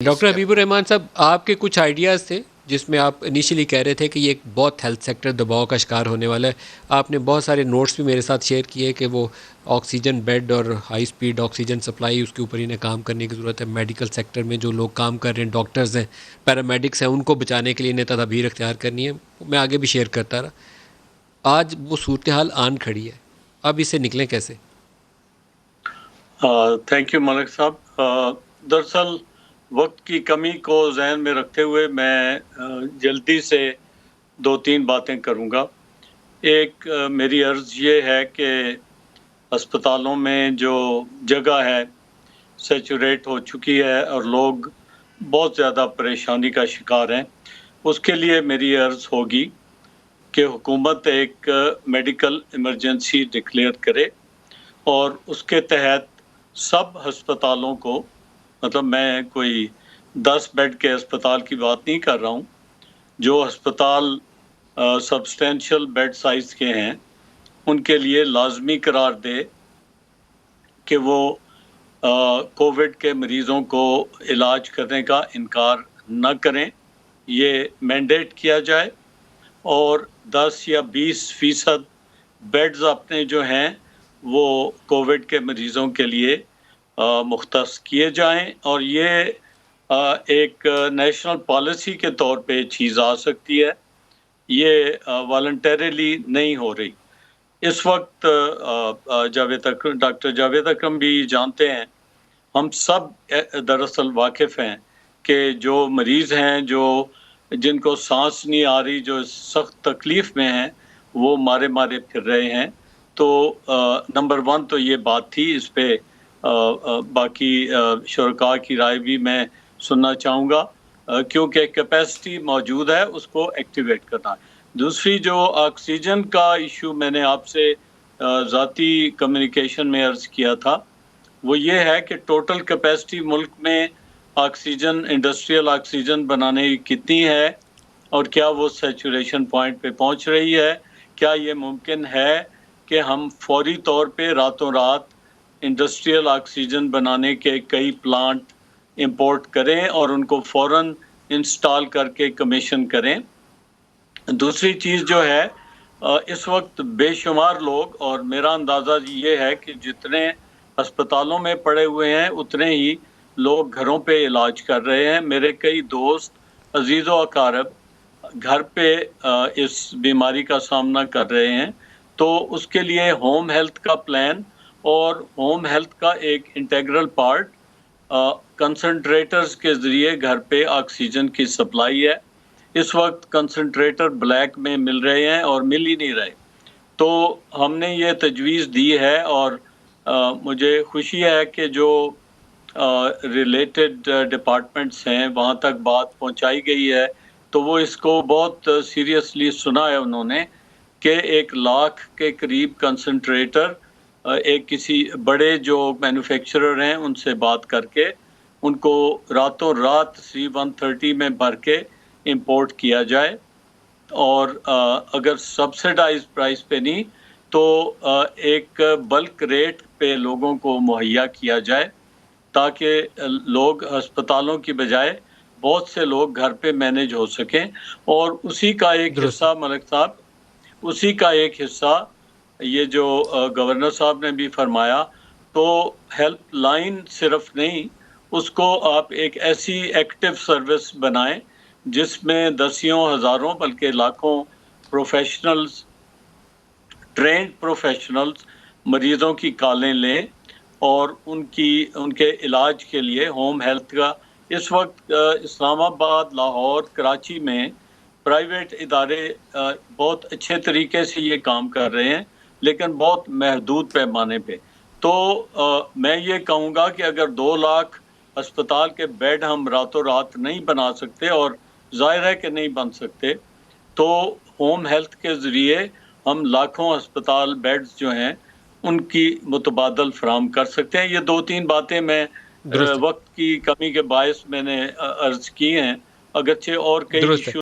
Doctor Habibur Rahman साहब, आपके कुछ आइडियाज़ थे जिसमें आप इनिशियली कह रहे थे कि ये एक बहुत हेल्थ सेक्टर दबाव का शिकार होने वाला है। आपने बहुत सारे नोट्स भी मेरे साथ शेयर किए कि वो ऑक्सीजन बेड और हाई स्पीड ऑक्सीजन सप्लाई, उसके ऊपर इन्हें काम करने की ज़रूरत है। मेडिकल सेक्टर में जो लोग काम कर रहे हैं, डॉक्टर्स हैं, पैरामेडिक्स हैं, उनको बचाने के लिए इन्हें तदाबीर अख्तियार करनी है। मैं आगे भी शेयर करता रहा। आज वो सूरत हाल आन खड़ी है, अब इससे निकलें कैसे? थैंक यू मलिक साहब। दरअसल वक्त की कमी को जहन में रखते हुए मैं जल्दी से 2-3 बातें करूंगा। एक मेरी अर्ज़ ये है कि अस्पतालों में जो जगह है सैचुरेट हो चुकी है और लोग बहुत ज़्यादा परेशानी का शिकार हैं। उसके लिए मेरी अर्ज़ होगी कि हुकूमत एक मेडिकल इमरजेंसी डिक्लेयर करे और उसके तहत सब अस्पतालों को, मतलब मैं कोई 10 बेड के अस्पताल की बात नहीं कर रहा हूँ, जो अस्पताल सब्सटेंशियल बेड साइज़ के हैं, उनके लिए लाज़मी करार दे कि वो कोविड के मरीज़ों को इलाज करने का इनकार न करें, ये मैंडेट किया जाए और 10 या 20% बेड्स अपने जो हैं वो कोविड के मरीज़ों के लिए मुख्तस किए जाएं और ये एक नेशनल पॉलिसी के तौर पे चीज़ आ सकती है। ये वॉलंटरीली नहीं हो रही। इस वक्त डॉक्टर जावेद अकरम भी जानते हैं, हम सब दरअसल वाकिफ़ हैं कि जो मरीज़ हैं, जो जिनको सांस नहीं आ रही, जो सख्त तकलीफ़ में हैं, वो मारे-मारे फिर रहे हैं। तो नंबर 1 तो ये बात थी, इस पे बाकी शुरका की राय भी मैं सुनना चाहूँगा, क्योंकि कैपेसिटी मौजूद है, उसको एक्टिवेट करना है। दूसरी जो ऑक्सीजन का इश्यू मैंने आपसे ज़ाती कम्युनिकेशन में अर्ज़ किया था, वो ये है कि टोटल कैपेसिटी मुल्क में ऑक्सीजन, इंडस्ट्रियल ऑक्सीजन बनाने की कितनी है और क्या वो सैचुरेशन पॉइंट पे पहुंच रही है? क्या ये मुमकिन है कि हम फौरी तौर पे रातों रात इंडस्ट्रियल ऑक्सीजन बनाने के कई प्लांट इंपोर्ट करें और उनको फ़ौरन इंस्टॉल करके कमीशन करें? दूसरी चीज़ जो है, इस वक्त बेशुमार लोग, और मेरा अंदाज़ा ये है कि जितने अस्पतालों में पड़े हुए हैं उतने ही लोग घरों पे इलाज कर रहे हैं। मेरे कई दोस्त, अजीज़ व अकारब घर पे इस बीमारी का सामना कर रहे हैं। तो उसके लिए होम हेल्थ का प्लान और होम हेल्थ का एक इंटीग्रल पार्ट कंसंट्रेटर्स के ज़रिए घर पे ऑक्सीजन की सप्लाई है। इस वक्त कंसंट्रेटर ब्लैक में मिल रहे हैं और मिल ही नहीं रहे। तो हमने ये तजवीज़ दी है और मुझे खुशी है कि जो रिलेटेड डिपार्टमेंट्स हैं वहाँ तक बात पहुँचाई गई है, तो वो इसको बहुत सीरियसली सुना है उन्होंने कि 1 लाख के करीब कंसंट्रेटर एक किसी बड़े जो मैन्युफैक्चरर हैं उनसे बात करके उनको रातों रात C-130 में भर के इंपोर्ट किया जाए और अगर सब्सिडाइज्ड प्राइस पे नहीं तो एक बल्क रेट पे लोगों को मुहैया किया जाए, ताकि लोग अस्पतालों की बजाय बहुत से लोग घर पे मैनेज हो सकें। और उसी का एक दुरुस्त है। हिस्सा मलिक साहब, उसी का एक हिस्सा ये जो गवर्नर साहब ने भी फरमाया, तो हेल्पलाइन सिर्फ नहीं, उसको आप एक ऐसी एक्टिव सर्विस बनाएं जिसमें दसियों हज़ारों बल्कि लाखों प्रोफेशनल्स, ट्रेंड प्रोफेशनल्स मरीज़ों की कॉलें लें और उनके इलाज के लिए होम हेल्थ का इस वक्त इस्लामाबाद, लाहौर, कराची में प्राइवेट इदारे बहुत अच्छे तरीके से ये काम कर रहे हैं, लेकिन बहुत महदूद पैमाने पे। तो मैं ये कहूँगा कि अगर 2 लाख अस्पताल के बेड हम रातों रात नहीं बना सकते, और ज़ाहिर है कि नहीं बन सकते, तो होम हेल्थ के ज़रिए हम लाखों अस्पताल बेड्स जो हैं उनकी मुतबादल फ़राहम कर सकते हैं। ये 2-3 बातें मैं दुरुस्त है। वक्त की कमी के बायस मैंने अर्ज़ की हैं, अगरचे और कई दुरुस्त है। इश्यू